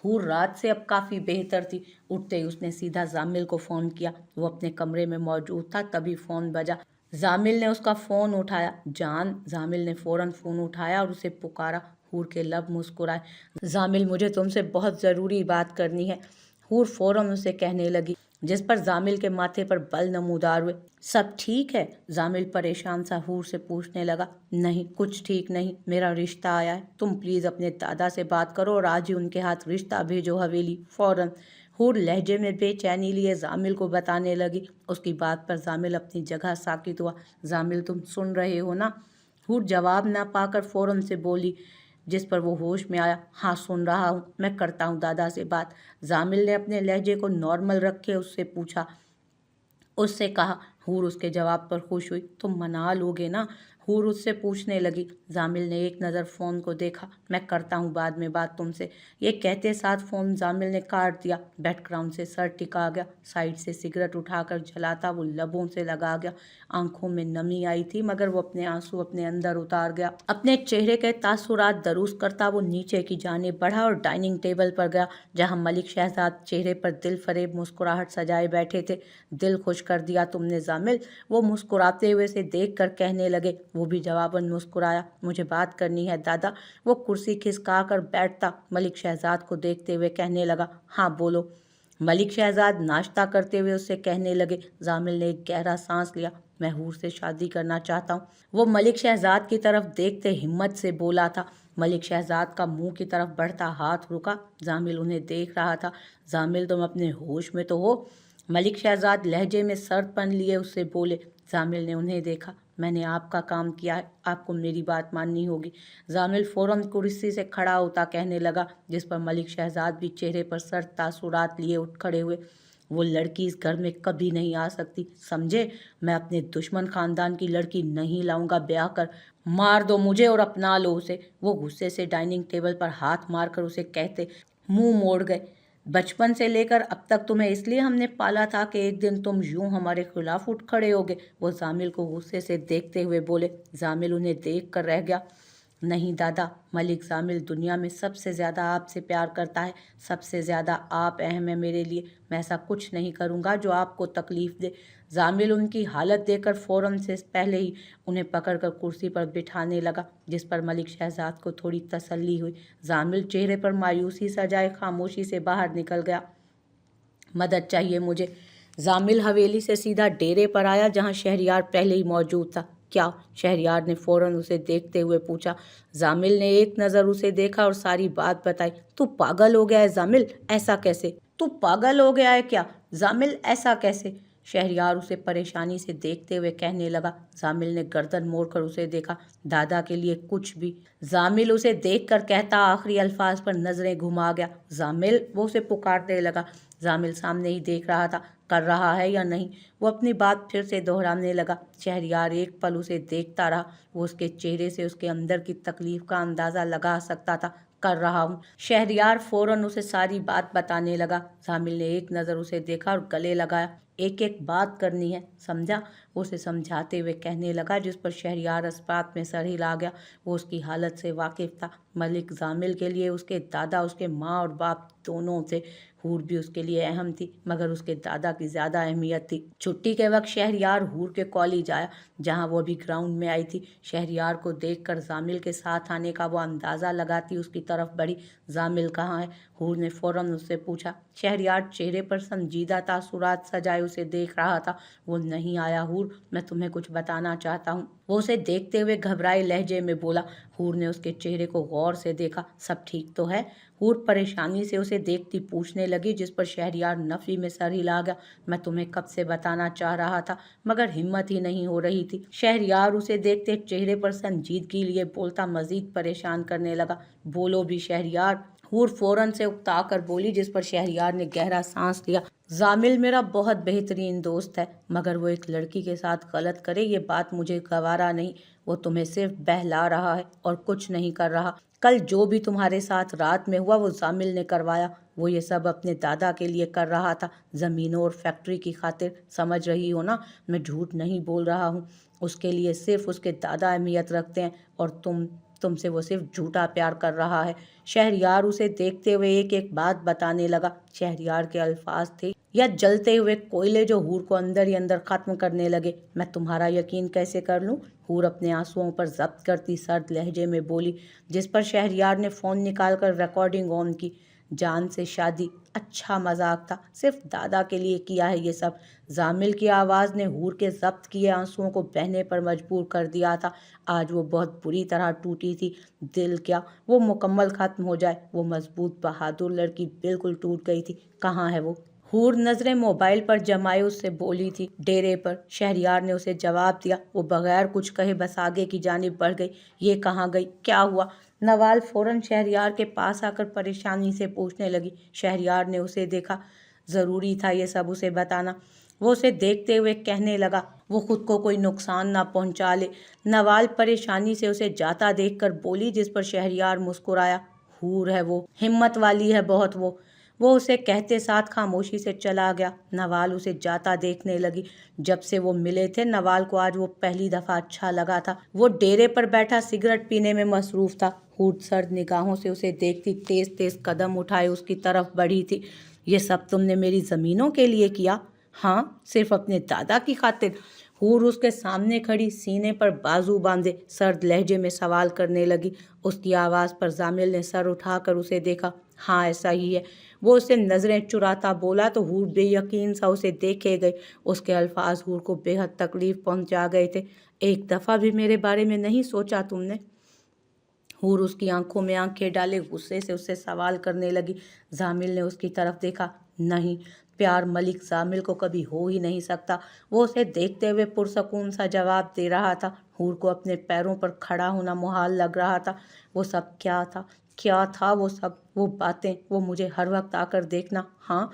हूर रात से अब काफ़ी बेहतर थी। उठते ही उसने सीधा जामिल को फ़ोन किया। वो अपने कमरे में मौजूद था, तभी फ़ोन बजा। जामिल ने उसका फ़ोन उठाया। जान। जामिल ने फ़ौरन फ़ोन उठाया और उसे पुकारा। हूर के लब मुस्कुराए। जामिल, मुझे तुमसे बहुत ज़रूरी बात करनी है, हूर फ़ौरन उसे कहने लगी, जिस पर जामिल के माथे पर बल नमूदार हुए। सब ठीक है? जामिल परेशान सा हूर से पूछने लगा। नहीं, कुछ ठीक नहीं, मेरा रिश्ता आया है, तुम प्लीज़ अपने दादा से बात करो और आज ही उनके हाथ रिश्ता भेजो हवेली, फ़ौरन। हूर लहजे में बेचैनी लिए जामिल को बताने लगी। उसकी बात पर जामिल अपनी जगह साकित हुआ। जामिल, तुम सुन रहे हो ना? हूर जवाब ना पाकर फ़ौरन से बोली, जिस पर वो होश में आया। हाँ, सुन रहा हूँ, मैं करता हूँ दादा से बात। जामिल ने अपने लहजे को नॉर्मल रखे उससे पूछा, उससे कहा। हूर उसके जवाब पर खुश हुई। तुम मना लोगे ना? हूर उससे पूछने लगी। जामिल ने एक नज़र फ़ोन को देखा। मैं करता हूँ बाद में बात तुमसे, ये कहते साथ फ़ोन जामिल ने काट दिया। बैकग्राउंड से सर टिका गया। साइड से सिगरेट उठाकर जलाता वो लबों से लगा गया। आंखों में नमी आई थी, मगर वो अपने आंसू अपने अंदर उतार गया। अपने चेहरे के तासुरात दरूस करता वो नीचे की जाने बढ़ा और डाइनिंग टेबल पर गया, जहाँ मलिक शहजाद चेहरे पर दिल फरेब मुस्कुराहट सजाए बैठे थे। दिल खुश कर दिया तुमने जामिल, वो मुस्कुराते हुए से देख कर कहने लगे। वो भी जवाबन मुस्कुराया। मुझे बात करनी है दादा। वो कुर्सी खिसका कर बैठता मलिक शहजाद को देखते हुए कहने लगा। हाँ बोलो। मलिक शहजाद नाश्ता करते हुए उससे कहने लगे। जामिल ने एक गहरा सांस लिया। मैं हूर से शादी करना चाहता हूँ, वो मलिक शहजाद की तरफ देखते हिम्मत से बोला था। मलिक शहजाद का मुंह की तरफ बढ़ता हाथ रुका। जामिल उन्हें देख रहा था। जामिल, तुम अपने होश में तो हो? मलिक शहजाद लहजे में सरपन लिए उससे बोले। जामिल ने उन्हें देखा। मैंने आपका काम किया है, आपको मेरी बात माननी होगी। जामिल फौरन कुर्सी से खड़ा होता कहने लगा, जिस पर मलिक शहजाद भी चेहरे पर सर तासुरात लिए उठ खड़े हुए। वो लड़की इस घर में कभी नहीं आ सकती, समझे? मैं अपने दुश्मन खानदान की लड़की नहीं लाऊंगा ब्याह कर। मार दो मुझे और अपना लो उसे। वो गुस्से से डाइनिंग टेबल पर हाथ मारकर उसे कहते मुंह मोड़ गए। बचपन से लेकर अब तक तुम्हें इसलिए हमने पाला था कि एक दिन तुम यूं हमारे खिलाफ उठ खड़े होगे, वो जामिल को गुस्से से देखते हुए बोले। जामिल उन्हें देख कर रह गया। नहीं दादा, मलिक जामिल दुनिया में सबसे ज़्यादा आपसे प्यार करता है, सबसे ज़्यादा आप अहम है मेरे लिए। मैं ऐसा कुछ नहीं करूँगा जो आपको तकलीफ़ दे। जामिल उनकी हालत देखकर फ़ौरन से पहले ही उन्हें पकड़कर कुर्सी पर बिठाने लगा, जिस पर मलिक शहजाद को थोड़ी तसल्ली हुई। जामिल चेहरे पर मायूसी सजाए खामोशी से बाहर निकल गया। मदद चाहिए मुझे। जामिल हवेली से सीधा डेरे पर आया, जहाँ शहरयार पहले ही मौजूद था। क्या? शहरयार ने फौरन उसे देखते हुए पूछा। जामिल ने एक नज़र उसे देखा और सारी बात बताई। तू पागल हो गया है जामिल? ऐसा कैसे? तू पागल हो गया है क्या? जामिल, ऐसा कैसे? शहरयार उसे परेशानी से देखते हुए कहने लगा। जामिल ने गर्दन मोड़कर उसे देखा। दादा के लिए कुछ भी। जामिल उसे देखकर कहता आखिरी अल्फाज पर नजरें घुमा गया। जामिल, वो उसे पुकारने लगा। जामिल सामने ही देख रहा था, कर रहा है या नहीं। वो अपनी बात फिर से दोहराने लगा। शहरयार एक पल उसे देखता रहा। वो उसके चेहरे से उसके अंदर की तकलीफ का अंदाज़ा लगा सकता था। कर रहा हूँ। शहरयार फौरन उसे सारी बात बताने लगा। जामिल ने एक नज़र उसे देखा और गले लगाया। एक एक बात करनी है, समझा? वो उसे समझाते हुए कहने लगा, जिस पर शहरयार अस्पात में सर हिला गया। वो उसकी हालत से वाकिफ था। मलिक जामिल के लिए उसके दादा, उसके माँ और बाप दोनों थे। हूर भी उसके लिए अहम थी, मगर उसके दादा की ज़्यादा अहमियत थी। छुट्टी के वक्त शहरयार हूर के कॉलेज आया, जहाँ वो अभी ग्राउंड में आई थी। शहरयार को देखकर जामिल के साथ आने का वो अंदाज़ा लगाती उसकी तरफ बढ़ी। जामिल कहाँ है? हूर ने फौरन उससे पूछा। शहरयार चेहरे पर संजीदा तासुरात सजाए उसे देख रहा था। वो नहीं आया हूर, मैं तुम्हें कुछ बताना चाहता हूँ, वो उसे देखते हुए घबराए लहजे में बोला। हूर ने उसके चेहरे को गौर से देखा। सब ठीक तो है? हूर परेशानी से उसे देखती पूछने लगी, जिस पर शहरयार नफी में सर हिला गया। मैं तुम्हें कब से बताना चाह रहा था, मगर हिम्मत ही नहीं हो रही थी। शहरयार उसे देखते चेहरे पर संजीदगी लिए बोलता मजीद परेशान करने लगा। बोलो भी शहरयार। हूर फौरन से उकता कर बोली, जिस पर शहरयार ने गहरा सांस लिया। जामिल मेरा बहुत बेहतरीन दोस्त है, मगर वो एक लड़की के साथ गलत करे ये बात मुझे गवारा नहीं। वो तुम्हें सिर्फ बहला रहा है और कुछ नहीं कर रहा। कल जो भी तुम्हारे साथ रात में हुआ वो जामिल ने करवाया। वो ये सब अपने दादा के लिए कर रहा था, ज़मीनों और फैक्ट्री की खातिर। समझ रही हो ना, मैं झूठ नहीं बोल रहा हूँ। उसके लिए सिर्फ उसके दादा अहमियत रखते हैं और तुम तुमसे वो सिर्फ झूठा प्यार कर रहा है। शहरयार उसे देखते हुए एक एक बात बताने लगा। शहरयार के अल्फाज थे या जलते हुए कोयले जो हूर को अंदर ही अंदर खत्म करने लगे। मैं तुम्हारा यकीन कैसे कर लूं? हूर अपने आंसुओं पर जब्त करती सर्द लहजे में बोली, जिस पर शहरयार ने फोन निकालकर रिकॉर्डिंग ऑन की। जान से शादी अच्छा मजाक था, सिर्फ दादा के लिए किया है ये सब। जामिल की आवाज़ ने हूर के जब्त किए आंसुओं को बहने पर मजबूर कर दिया था। आज वो बहुत बुरी तरह टूटी थी। दिल क्या, वो मुकम्मल खत्म हो जाए। वो मजबूत बहादुर लड़की बिल्कुल टूट गई थी। कहाँ है वो? हूर नजरें मोबाइल पर जमाए उससे बोली थी, डेरे पर। शहरयार ने उसे जवाब दिया। वो बगैर कुछ कहे बस आगे की जानिब बढ़ गई। ये कहाँ गई? क्या हुआ? नवाल फौरन शहरयार के पास आकर परेशानी से पूछने लगी। शहरयार ने उसे देखा। ज़रूरी था ये सब उसे बताना। वो उसे देखते हुए कहने लगा, वो खुद को कोई नुकसान ना पहुंचा ले। नवाल परेशानी से उसे जाता देखकर बोली, जिस पर शहरयार मुस्कुराया। हूर है वो, हिम्मत वाली है बहुत वो उसे कहते साथ खामोशी से चला गया। नवाल उसे जाता देखने लगी। जब से वो मिले थे नवाल को आज वो पहली दफ़ा अच्छा लगा था। वो डेरे पर बैठा सिगरेट पीने में मसरूफ था। हूर सर्द निगाहों से उसे देखती तेज तेज कदम उठाए उसकी तरफ बढ़ी थी। ये सब तुमने मेरी ज़मीनों के लिए किया? हाँ, सिर्फ अपने दादा की खातिर। हूर उसके सामने खड़ी सीने पर बाजू बांधे सर्द लहजे में सवाल करने लगी। उसकी आवाज़ पर जामिल ने सर उठाकर उसे देखा। हाँ, ऐसा ही है। वो उसे नज़रें चुराता बोला तो हूर बेयकीन सा उसे देखे गई। उसके अल्फाज हूर को बेहद तकलीफ पहुंचा गए थे। एक दफ़ा भी मेरे बारे में नहीं सोचा तुमने? हूर उसकी आंखों में आंखें डाले गुस्से से उससे सवाल करने लगी। जामिल ने उसकी तरफ देखा। नहीं, प्यार मलिक जामिल को कभी हो ही नहीं सकता। वो उसे देखते हुए पुरसकून सा जवाब दे रहा था। हूर को अपने पैरों पर खड़ा होना मुहाल लग रहा था। वो सब क्या था? क्या था वो सब? वो बातें, वो मुझे हर वक्त आकर देखना। हाँ,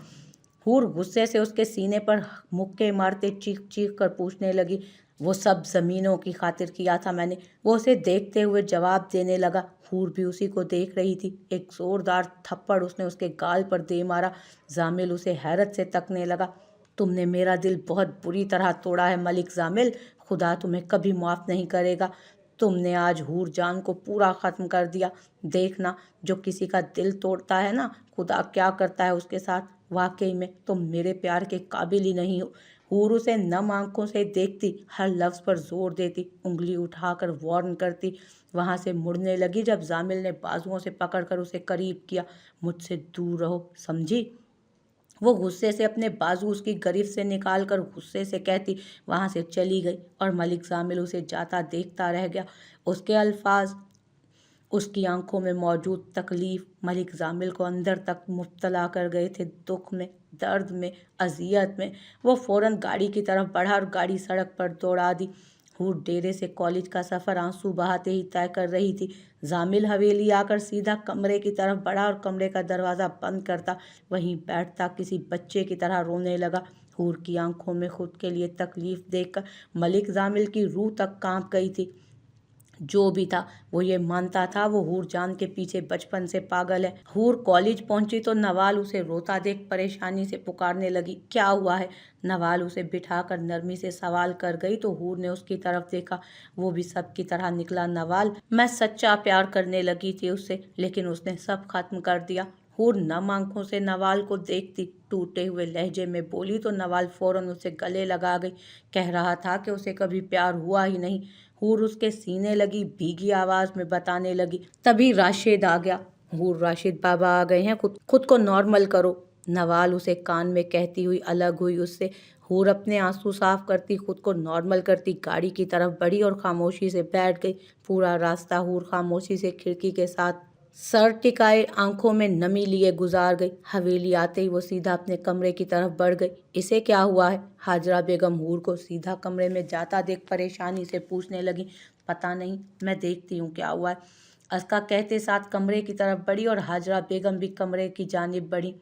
हूर गुस्से से उसके सीने पर मुक्के मारते चीख चीख कर पूछने लगी। वो सब ज़मीनों की खातिर किया था मैंने। वो उसे देखते हुए जवाब देने लगा। हूर भी उसी को देख रही थी। एक ज़ोरदार थप्पड़ उसने उसके गाल पर दे मारा। जामिल उसे हैरत से तकने लगा। तुमने मेरा दिल बहुत बुरी तरह तोड़ा है मलिक जामिल। खुदा तुम्हें कभी माफ़ नहीं करेगा। तुमने आज हूर जान को पूरा ख़त्म कर दिया। देखना, जो किसी का दिल तोड़ता है ना, खुदा क्या करता है उसके साथ। वाकई में तुम मेरे प्यार के काबिल ही नहीं हो। हूर उसे नम आंखों से देखती, हर लफ्ज़ पर जोर देती, उंगली उठाकर वार्न करती। वहाँ से मुड़ने लगी जब जामिल ने बाजुओं से पकड़कर उसे करीब किया। मुझसे दूर रहो, समझी? वो गुस्से से अपने बाजू उसकी गिरफ्त से निकालकर गुस्से से कहती वहाँ से चली गई और मलिक जामिल उसे जाता देखता रह गया। उसके अल्फाज, उसकी आंखों में मौजूद तकलीफ मलिक जामिल को अंदर तक मुब्तला कर गए थे। दुख में, दर्द में, अजियत में। वो फ़ौरन गाड़ी की तरफ बढ़ा और गाड़ी सड़क पर दौड़ा दी। हूर डेरे से कॉलेज का सफ़र आंसू बहाते ही तय कर रही थी। जामिल हवेली आकर सीधा कमरे की तरफ बढ़ा और कमरे का दरवाज़ा बंद करता वहीं बैठता किसी बच्चे की तरह रोने लगा। हूर की आंखों में खुद के लिए तकलीफ़ देखकर मलिक जामिल की रूह तक कांप गई थी। जो भी था वो ये मानता था वो हूर जान के पीछे बचपन से पागल है। हूर कॉलेज पहुंची तो नवाल उसे रोता देख परेशानी से पुकारने लगी, क्या हुआ है? नवाल उसे बिठाकर नरमी से सवाल कर गई तो हूर ने उसकी तरफ देखा। वो भी सबकी तरह निकला नवाल। मैं सच्चा प्यार करने लगी थी उससे, लेकिन उसने सब खत्म कर दिया। हूर नम आंखों से नवाल को देखती टूटे हुए लहजे में बोली तो नवाल फौरन उसे गले लगा गई। कह रहा था कि उसे कभी प्यार हुआ ही नहीं। हूर उसके सीने लगी भीगी आवाज में बताने लगी। तभी राशिद आ गया। हूर, राशिद बाबा आ गए हैं, खुद को नॉर्मल करो। नवाल उसे कान में कहती हुई अलग हुई उससे। हूर अपने आंसू साफ करती, खुद को नॉर्मल करती गाड़ी की तरफ बढ़ी और खामोशी से बैठ गई। पूरा रास्ता हूर खामोशी से खिड़की के साथ सर टिकाए आंखों में नमी लिए गुजार गई। हवेली आते ही वो सीधा अपने कमरे की तरफ बढ़ गई। इसे क्या हुआ है? हाजरा बेगम हूर को सीधा कमरे में जाता देख परेशानी से पूछने लगी। पता नहीं, मैं देखती हूँ क्या हुआ है। अस्का कहते साथ कमरे की तरफ बढ़ी और हाजरा बेगम भी कमरे की जानिब बढ़ी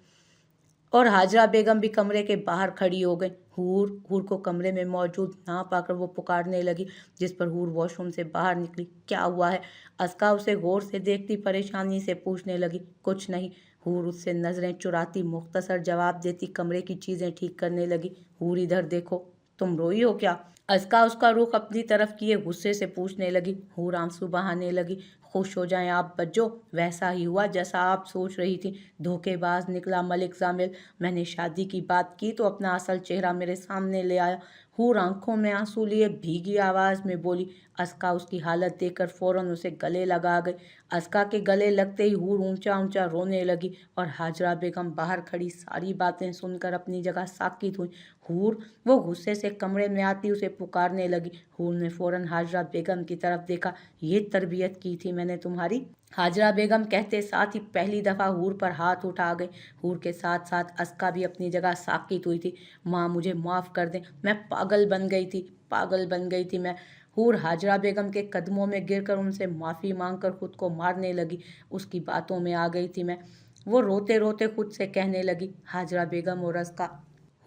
और हाजरा बेगम भी कमरे के बाहर खड़ी हो गई। हूर हूर को कमरे में मौजूद ना पाकर वो पुकारने लगी, जिस पर हूर वॉशरूम से बाहर निकली। क्या हुआ है? अस्का उसे गौर से देखती परेशानी से पूछने लगी। कुछ नहीं। हूर उससे नजरें चुराती मुख्तसर जवाब देती कमरे की चीज़ें ठीक करने लगी। हूर, इधर देखो। तुम रोई हो क्या? असका उसका रुख अपनी तरफ किए गुस्से से पूछने लगी। हूर आंसू बहाने लगी। खुश हो जाएं आप बच्चों, वैसा ही हुआ जैसा आप सोच रही थी। धोखेबाज निकला मलिक जामिल। मैंने शादी की बात की तो अपना असल चेहरा मेरे सामने ले आया। हूर आंखों में आंसू लिए भीगी आवाज़ में बोली। असका उसकी हालत देखकर फौरन उसे गले लगा गई। असका के गले लगते ही हूर ऊंचा ऊंचा रोने लगी और हाजरा बेगम बाहर खड़ी सारी बातें सुनकर अपनी जगह साकित हुई। हूर, वो गुस्से से कमरे में आती उसे पुकारने लगी। हूर ने फौरन हाजरा बेगम की तरफ देखा। ये तरबियत की थी मैंने तुम्हारी? हाजरा बेगम कहते साथ ही पहली दफ़ा हूर पर हाथ उठा गई। हूर के साथ साथ असका भी अपनी जगह साकित हुई थी। माँ मुझे माफ़ कर दें, मैं पागल बन गई थी, पागल बन गई थी मैं। हूर हाजरा बेगम के कदमों में गिरकर उनसे माफ़ी मांगकर खुद को मारने लगी। उसकी बातों में आ गई थी मैं। वो रोते रोते खुद से कहने लगी। हाजरा बेगम और असका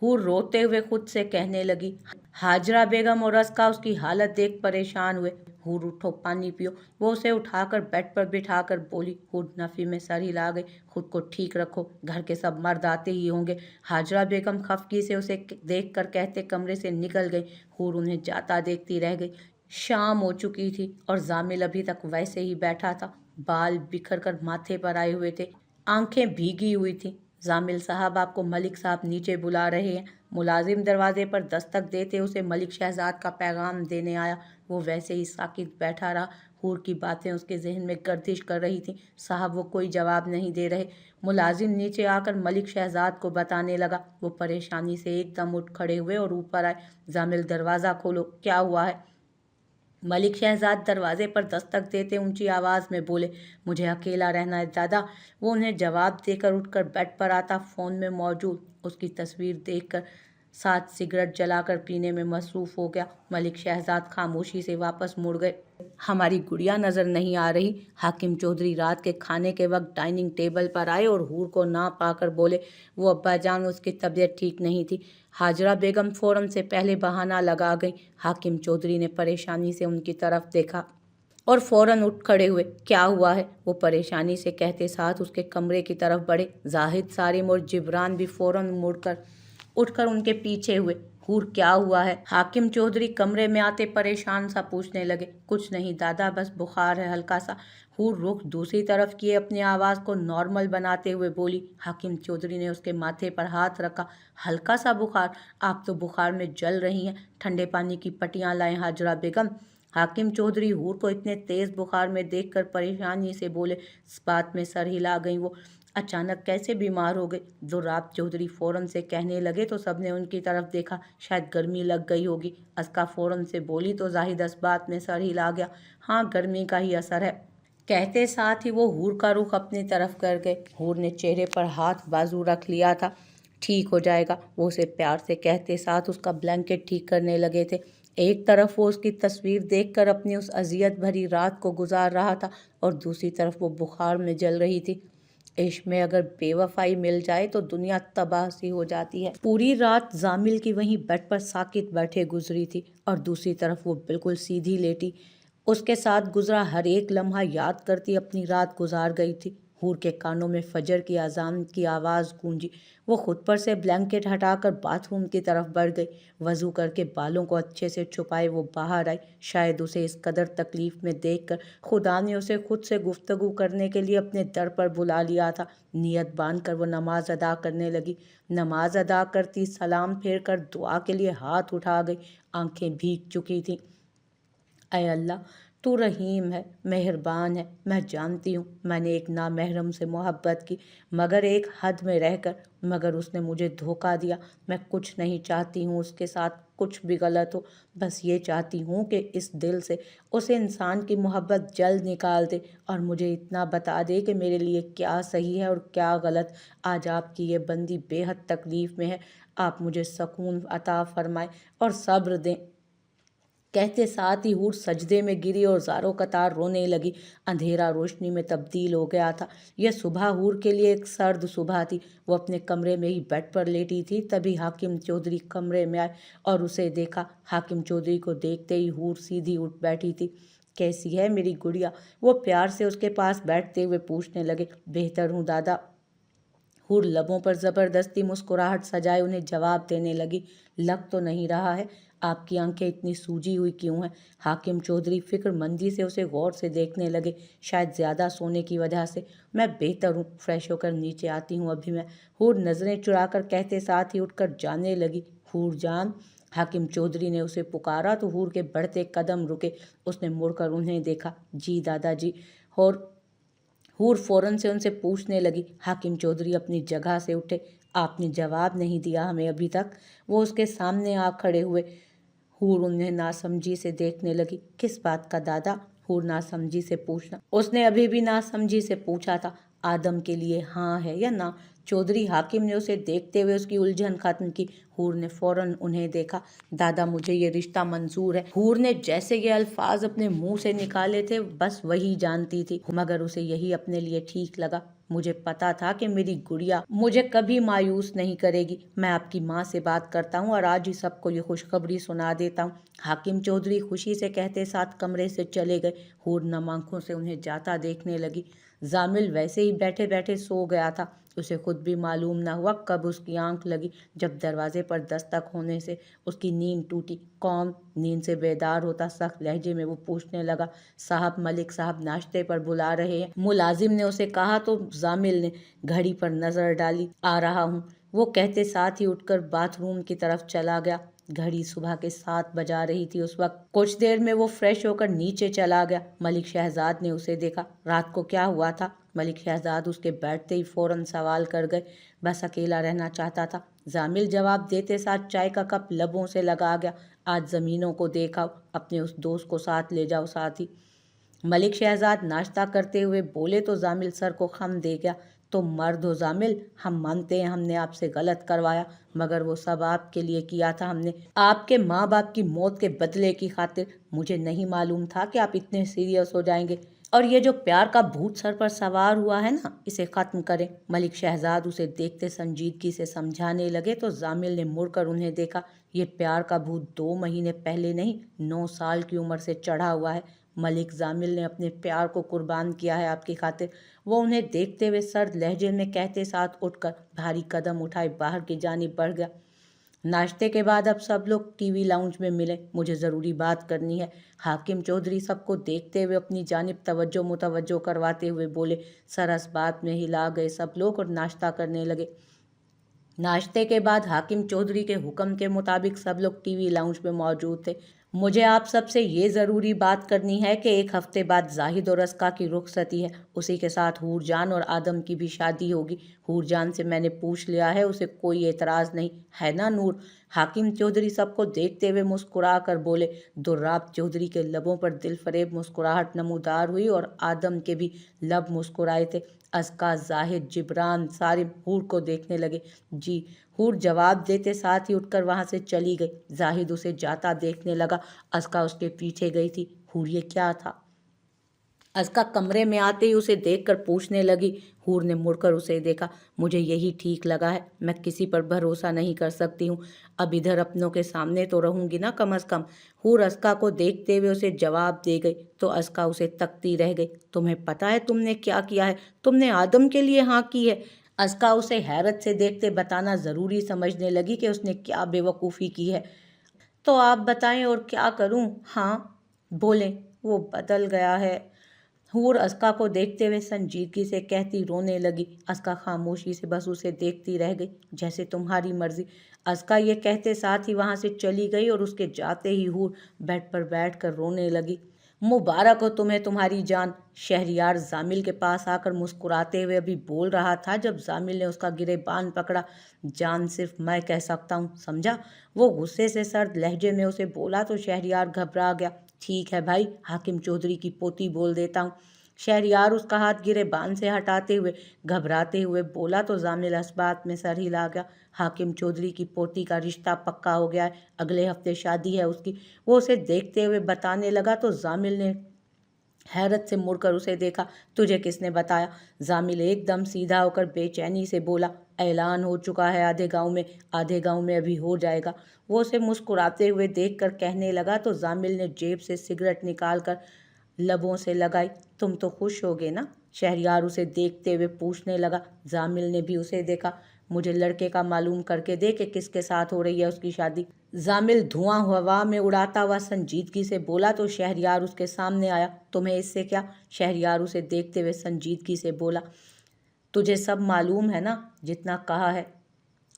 हूर रोते हुए खुद से कहने लगी। हाजरा बेगम और असका उसकी हालत देख परेशान हुए। हूर उठो पानी पियो। वो उसे उठाकर बेड पर बिठाकर बोली। हूर नफ़ी में सर हिला गई। खुद को ठीक रखो, घर के सब मर्द आते ही होंगे। हाजरा बेगम खफकी से उसे देख कर कहते कमरे से निकल गई। हूर उन्हें जाता देखती रह गई। शाम हो चुकी थी और जामिल अभी तक वैसे ही बैठा था। बाल बिखर कर माथे पर आए हुए थे, आंखें भीगी हुई थी। जामिल साहब, आपको मलिक साहब नीचे बुला रहे हैं। मुलाजिम दरवाजे पर दस्तक देते उसे मलिक शहजाद का पैगाम देने आया। वो वैसे ही साकित बैठा रहा। हूर की बातें उसके जहन में गर्दिश कर रही थी। साहब, वो कोई जवाब नहीं दे रहे। मुलाजिम नीचे आकर मलिक शहजाद को बताने लगा। वो परेशानी से एकदम उठ खड़े हुए और ऊपर आए। जामिल, दरवाज़ा खोलो, क्या हुआ है? मलिक शहजाद दरवाजे पर दस्तक देते ऊंची आवाज़ में बोले। मुझे अकेला रहना है दादा। वो उन्हें जवाब देकर उठकर बेड पर आता फ़ोन में मौजूद उसकी तस्वीर देखकर साथ सिगरेट जलाकर पीने में मसरूफ़ हो गया। मलिक शहजाद खामोशी से वापस मुड़ गए। हमारी गुड़िया नज़र नहीं आ रही। हाकिम चौधरी रात के खाने के वक्त डाइनिंग टेबल पर आए और हूर को ना पाकर बोले। वो अब्बा जान, उसकी तबीयत ठीक नहीं थी। हाजरा बेगम फ़ौरन से पहले बहाना लगा गई। हाकिम चौधरी ने परेशानी से उनकी तरफ देखा और फ़ौरन उठ खड़े हुए। क्या हुआ है? वो परेशानी से कहते साथ उसके कमरे की तरफ बढ़े। जाहिद, सारिम और जिब्रान भी फ़ौरन उठकर उनके पीछे हुए। हूर, क्या हुआ है? हाकिम चौधरी कमरे में आते परेशान सा पूछने लगे। कुछ नहीं दादा, बस बुखार है हल्का सा। हूर रुख दूसरी तरफ किए अपनी आवाज़ को नॉर्मल बनाते हुए बोली। हाकिम चौधरी ने उसके माथे पर हाथ रखा। हल्का सा बुखार? आप तो बुखार में जल रही हैं। ठंडे पानी की पट्टियाँ लाएं हाजरा बेगम। हाकिम चौधरी हूर को इतने तेज़ बुखार में देखकर परेशानी से बोले। इस बात में सर हिला गई वो। अचानक कैसे बीमार हो गए? दुर्राब चौधरी फ़ौरन से कहने लगे तो सबने उनकी तरफ देखा। शायद गर्मी लग गई होगी। असका फ़ौरन से बोली तो जाहिद इस बात में सर हिला गया। हाँ, गर्मी का ही असर है। कहते साथ ही वो हूर का रुख अपनी तरफ कर गए। हूर ने चेहरे पर हाथ बाजू रख लिया था। ठीक हो जाएगा, वो उसे प्यार से कहते साथ उसका ब्लैंकेट ठीक करने लगे थे। एक तरफ वो उसकी तस्वीर देखकर अपनी उस अजियत भरी रात को गुजार रहा था और दूसरी तरफ वो बुखार में जल रही थी। इश्क में अगर बेवफाई मिल जाए तो दुनिया तबाह सी हो जाती है। पूरी रात जामिल की वहीं बेड पर साकित बैठे गुजरी थी और दूसरी तरफ वो बिल्कुल सीधी लेटी उसके साथ गुजरा हर एक लम्हा याद करती अपनी रात गुजार गई थी। हूर के कानों में फजर की अजान की आवाज़ गूंजी। वो खुद पर से ब्लैंकेट हटाकर बाथरूम की तरफ बढ़ गई। वज़ू करके बालों को अच्छे से छुपाए वो बाहर आई। शायद उसे इस कदर तकलीफ़ में देखकर खुदा ने उसे खुद से गुफ्तगू करने के लिए अपने दर पर बुला लिया था। नियत बांध कर वो नमाज अदा करने लगी। नमाज अदा करती सलाम फेर कर दुआ के लिए हाथ उठा गई। आंखें भीग चुकी थीं। ऐ अल्लाह, तू रहीम है, मेहरबान है। मैं जानती हूँ मैंने एक नामहरम से मोहब्बत की, मगर एक हद में रहकर। मगर उसने मुझे धोखा दिया। मैं कुछ नहीं चाहती हूँ उसके साथ कुछ भी गलत हो। बस ये चाहती हूँ कि इस दिल से उस इंसान की मोहब्बत जल्द निकाल दे और मुझे इतना बता दे कि मेरे लिए क्या सही है और क्या गलत। आज आपकी ये बंदी बेहद तकलीफ़ में है। आप मुझे सकून अता फरमाएं और सब्र दें। कहते साथ ही हूर सजदे में गिरी और ज़ारो कतार रोने लगी। अंधेरा रोशनी में तब्दील हो गया था। यह सुबह हूर के लिए एक सर्द सुबह थी। वो अपने कमरे में ही बेड पर लेटी थी। तभी हाकिम चौधरी कमरे में आए और उसे देखा। हाकिम चौधरी को देखते ही हूर सीधी उठ बैठी थी। कैसी है मेरी गुड़िया? वो प्यार से उसके पास बैठते हुए पूछने लगे। बेहतर हूँ दादा। हूर लबों पर ज़बरदस्ती मुस्कुराहट सजाए उन्हें जवाब देने लगी। लग तो नहीं रहा है। आपकी आंखें इतनी सूजी हुई क्यों हैं? हाकिम चौधरी फिक्रमंदी से उसे गौर से देखने लगे, शायद ज़्यादा सोने की वजह से। मैं बेहतर हूँ, फ्रेश होकर नीचे आती हूँ अभी मैं। हूर नज़रें चुराकर कहते साथ ही उठकर जाने लगी। हूर जान, हाकिम चौधरी ने उसे पुकारा तो हूर के बढ़ते कदम रुके। उसने मुड़कर उन्हें देखा। जी दादाजी। और हूर फौरन से उनसे पूछने लगी। हाकिम चौधरी अपनी जगह से उठे। आपने जवाब नहीं दिया हमें अभी तक। वो उसके सामने आ खड़े हुए। हूर उन्हें नासमझी से देखने लगी। किस बात का दादा? हूर नासमझी से पूछना। उसने अभी भी नासमझी से पूछा था। आदम के लिए हाँ है या ना? चौधरी हाकिम ने उसे देखते हुए उसकी उलझन खत्म की। हूर ने फौरन उन्हें देखा। दादा, मुझे ये रिश्ता मंजूर है। हूर ने जैसे ये अल्फाज अपने मुंह से निकाले थे, बस वही जानती थी, मगर उसे यही अपने लिए ठीक लगा। मुझे पता था कि मेरी गुड़िया मुझे कभी मायूस नहीं करेगी। मैं आपकी माँ से बात करता हूँ और आज ही सबको ये खुशखबरी सुना देता हूँ। हाकिम चौधरी खुशी से कहते साथ कमरे से चले गए। हूर नम आंखों से उन्हें जाता देखने लगी। जामिल वैसे ही बैठे बैठे सो गया था। उसे खुद भी मालूम न हुआ कब उसकी आंख लगी, जब दरवाजे पर दस्तक होने से उसकी नींद टूटी। कौन? नींद से बेदार होता सख्त लहजे में वो पूछने लगा। साहब, मलिक साहब नाश्ते पर बुला रहे हैं। मुलाजिम ने उसे कहा तो जामिल ने घड़ी पर नजर डाली। आ रहा हूँ, वो कहते साथ ही उठकर बाथरूम की तरफ चला गया। घड़ी सुबह के 7 बजा रही थी उस वक्त। कुछ देर में वो फ्रेश होकर नीचे चला गया। मलिक शहजाद ने उसे देखा। रात को क्या हुआ था? मलिक शहजाद उसके बैठते ही फौरन सवाल कर गए। बस अकेला रहना चाहता था। जामिल जवाब देते साथ चाय का कप लबों से लगा गया। आज ज़मीनों को देखा, अपने उस दोस्त को साथ ले जाओ साथ ही। मलिक शहजाद नाश्ता करते हुए बोले तो जामिल सर को खम दे गया। तुम मर्द हो जामिल, हम मानते हैं हमने आपसे गलत करवाया, मगर वो सब आपके लिए किया था हमने, आपके माँ बाप की मौत के बदले की खातिर। मुझे नहीं मालूम था कि आप इतने सीरियस हो जाएंगे। और ये जो प्यार का भूत सर पर सवार हुआ है ना, इसे खत्म करें। मलिक शहजाद उसे देखते संजीदगी से समझाने लगे तो जामिल ने मुड़कर उन्हें देखा। ये प्यार का भूत 2 महीने पहले नहीं, 9 साल की उम्र से चढ़ा हुआ है। मलिक, जामिल ने अपने प्यार को कुर्बान किया है आपकी खातिर। वो उन्हें देखते हुए सर्द लहजे में कहते साथ उठकर भारी कदम उठाए बाहर की जानिब बढ़ गया। नाश्ते के बाद अब सब लोग टीवी लाउंज में मिले। मुझे ज़रूरी बात करनी है। हाकिम चौधरी सबको देखते हुए अपनी जानिब तवज्जो मुतवज्जो करवाते हुए बोले। सरस बात में हिला गए सब लोग और नाश्ता करने लगे। नाश्ते के बाद हाकिम चौधरी के हुक्म के मुताबिक सब लोग टीवी लाउंज में मौजूद थे। मुझे आप सबसे ये ज़रूरी बात करनी है कि 1 हफ्ते बाद जाहिद और अस्का की रुखसती है। उसी के साथ हूरजान और आदम की भी शादी होगी। हूरजान से मैंने पूछ लिया है, उसे कोई एतराज़ नहीं है ना नूर? हाकिम चौधरी सबको देखते हुए मुस्कुरा कर बोले। दुर्राब चौधरी के लबों पर दिलफरेब मुस्कुराहट नमूदार हुई और आदम के भी लब मुस्कुराए थे। अस्का, जाहिद, जिब्रान सारे हूर को देखने लगे। जी। हूर जवाब देते साथ ही उठकर वहां से चली गई। जाहिद उसे जाता देखने लगा। अस्का उसके पीछे गई थी। हूर, ये क्या था? अस्का कमरे में आते ही उसे देखकर पूछने लगी। हूर ने मुड़कर उसे देखा। मुझे यही ठीक लगा है, मैं किसी पर भरोसा नहीं कर सकती हूँ। अब इधर अपनों के सामने तो रहूंगी ना कम अज़ कम। हूर अस्का को देखते हुए उसे जवाब दे गई तो अस्का उसे तकती रह गई। तुम्हें पता है तुमने क्या किया है? तुमने आदम के लिए हाँ की है। अस्का उसे हैरत से देखते बताना ज़रूरी समझने लगी कि उसने क्या बेवकूफ़ी की है। तो आप बताएं और क्या करूं? हाँ बोलें। वो बदल गया है। हूर अस्का को देखते हुए संजीदगी से कहती रोने लगी। अस्का खामोशी से बस उसे देखती रह गई। जैसे तुम्हारी मर्जी। अस्का ये कहते साथ ही वहां से चली गई और उसके जाते ही हूर बेड पर बैठकर रोने लगी। मुबारक हो तुम्हें तुम्हारी जान। शहरियार जामिल के पास आकर मुस्कुराते हुए अभी बोल रहा था जब जामिल ने उसका गिरेबान पकड़ा। जान सिर्फ मैं कह सकता हूँ, समझा? वो गुस्से से सर्द लहजे में उसे बोला तो शहरियार घबरा गया। ठीक है भाई, हाकिम चौधरी की पोती बोल देता हूँ। शहरियार उसका हाथ गिरेबान से हटाते हुए घबराते हुए बोला तो जामिल इस बात में सर हिला गया। हाकिम चौधरी की पोती का रिश्ता पक्का हो गया है, अगले हफ्ते शादी है उसकी। वो उसे देखते हुए बताने लगा तो जामिल ने हैरत से मुड़कर उसे देखा। तुझे किसने बताया? जामिल एकदम सीधा होकर बेचैनी से बोला। ऐलान हो चुका है आधे गांव में अभी हो जाएगा। वो उसे मुस्कुराते हुए देखकर कहने लगा तो जामिल ने जेब से सिगरेट निकाल कर लबों से लगाई। तुम तो खुश होगे ना? शहरयार उसे देखते हुए पूछने लगा। जामिल ने भी उसे देखा। मुझे लड़के का मालूम करके दे कि किसके साथ हो रही है उसकी शादी। जामिल धुआं हवा में उड़ाता हुआ संजीदगी से बोला तो शहरयार उसके सामने आया। तुम्हें इससे क्या? शहरयार उसे देखते हुए संजीदगी से बोला। तुझे सब मालूम है ना, जितना कहा है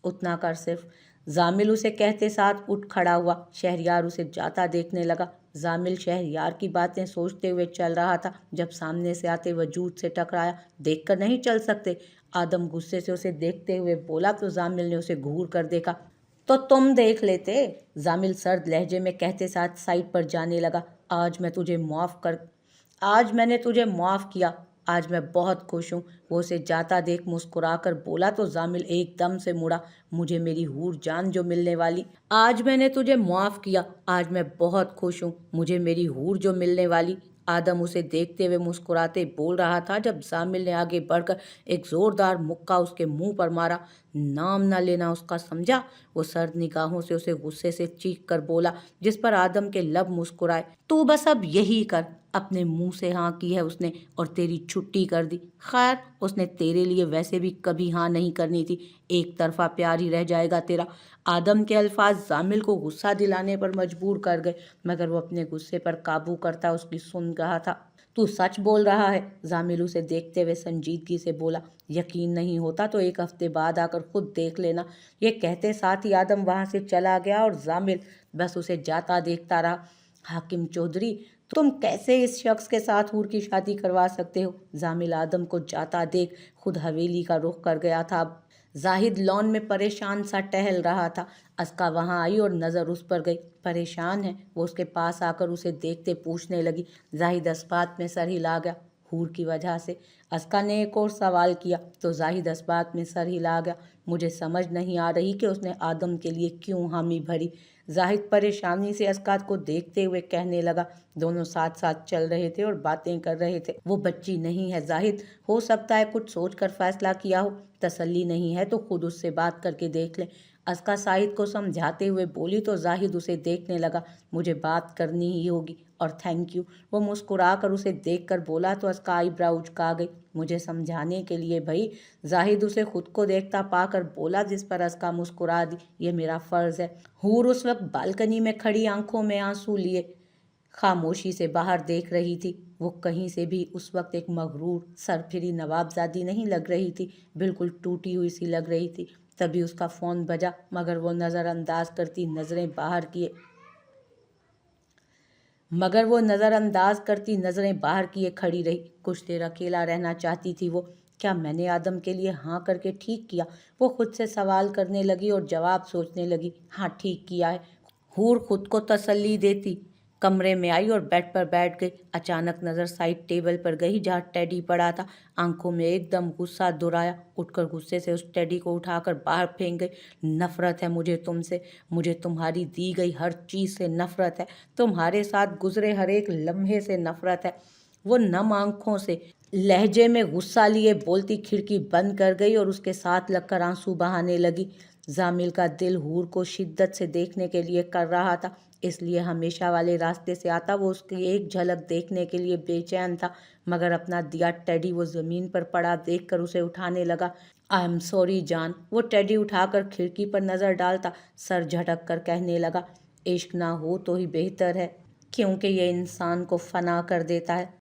उतना कर सिर्फ। जामिल उसे कहते साथ उठ खड़ा हुआ। शहरयार उसे जाता देखने लगा। जामिल शहरयार की बातें सोचते हुए चल रहा था जब सामने से आते वजूद से टकराया। देखकर नहीं चल सकते? आदम गुस्से से उसे देखते हुए बोला तो जामिल ने उसे घूर कर देखा। तो तुम देख लेते, जामिल सर्द लहजे में कहते साथ साइड पर जाने लगा। आज मैंने तुझे माफ़ किया, आज मैं बहुत खुश हूँ। वो उसे जाता देख मुस्कुराकर बोला तो जामिल एकदम से मुड़ा। मुझे मेरी हूर जान जो मिलने वाली। आज मैंने तुझे माफ़ किया, आज मैं बहुत खुश हूँ, मुझे मेरी हूर जो मिलने वाली। आदम उसे देखते हुए मुस्कुराते बोल रहा था जब जामिल ने आगे बढ़कर एक ज़ोरदार मुक्का उसके मुंह पर मारा। नाम न लेना उसका, समझा? वो सर्द निगाहों से उसे गुस्से से चीख कर बोला, जिस पर आदम के लब मुस्कुराए। तू बस अब यही कर। अपने मुंह से हाँ की है उसने और तेरी छुट्टी कर दी। खैर, उसने तेरे लिए वैसे भी कभी हाँ नहीं करनी थी। एक तरफा प्यार ही रह जाएगा तेरा। आदम के अल्फाज जामिल को गुस्सा दिलाने पर मजबूर कर गए, मगर वो अपने गुस्से पर काबू करता उसकी सुन रहा था। तू सच बोल रहा है? जामिल उसे देखते हुए संजीदगी से बोला। यकीन नहीं होता तो एक हफ्ते बाद आकर खुद देख लेना। ये कहते साथ ही आदम वहां से चला गया और जामिल बस उसे जाता देखता रहा। हाकिम चौधरी, तुम कैसे इस शख्स के साथ हूर की शादी करवा सकते हो? जामिल आदम को जाता देख खुद हवेली का रुख कर गया था। जाहिद लॉन में परेशान सा टहल रहा था। अस्का वहां आई और नज़र उस पर गई। परेशान है? वो उसके पास आकर उसे देखते पूछने लगी। जाहिद इस बात में सर हिला गया। हूर की वजह से? अस्का ने एक और सवाल किया तो जाहिद इस बात में सर हिला गया। मुझे समझ नहीं आ रही कि उसने आदम के लिए क्यों हामी भरी। जाहिद परेशानी से अस्कात को देखते हुए कहने लगा। दोनों साथ साथ चल रहे थे और बातें कर रहे थे। वो बच्ची नहीं है जाहिद, हो सकता है कुछ सोचकर फैसला किया हो। तसल्ली नहीं है तो खुद उससे बात करके देख ले। अस्का साहिद को समझाते हुए बोली तो जाहिद उसे देखने लगा। मुझे बात करनी ही होगी और थैंक यू। वो मुस्कुरा कर उसे देखकर बोला तो अस्का आईब्राउ उचका गई। मुझे समझाने के लिए भाई? जाहिद उसे खुद को देखता पाकर बोला, जिस पर अस्का मुस्कुरा दी। ये मेरा फ़र्ज़ है। हूर उस वक्त बालकनी में खड़ी आंखों में आंसू लिए खामोशी से बाहर देख रही थी। वो कहीं से भी उस वक्त एक मगरूर सरफिरी नवाबजादी नहीं लग रही थी, बिल्कुल टूटी हुई सी लग रही थी। तभी उसका फ़ोन बजा, मगर वो नज़रअंदाज करती नज़रें बाहर किए खड़ी रही। कुछ देर अकेला रहना चाहती थी वो। क्या मैंने आदम के लिए हाँ करके ठीक किया? वो खुद से सवाल करने लगी और जवाब सोचने लगी। हाँ, ठीक किया है। हूर खुद को तसल्ली देती कमरे में आई और बेड पर बैठ गई। अचानक नज़र साइड टेबल पर गई जहाँ टेडी पड़ा था। आंखों में एकदम गुस्सा दुराया। उठकर गुस्से से उस टेडी को उठाकर बाहर फेंक गई। नफरत है मुझे तुमसे, मुझे तुम्हारी दी गई हर चीज़ से नफरत है, तुम्हारे साथ गुजरे हर एक लम्हे से नफरत है। वो नम आंखों से लहजे में गुस्सा लिए बोलती खिड़की बंद कर गई और उसके साथ लगकर आंसू बहाने लगी। जामिल का दिल हूर को शिद्दत से देखने के लिए कर रहा था, इसलिए हमेशा वाले रास्ते से आता वो उसकी एक झलक देखने के लिए बेचैन था। मगर अपना दिया टेडी वो ज़मीन पर पड़ा देखकर उसे उठाने लगा। आई एम सॉरी जान। वो टेडी उठाकर खिड़की पर नज़र डालता सर झटक कर कहने लगा, इश्क ना हो तो ही बेहतर है, क्योंकि ये इंसान को फना कर देता है।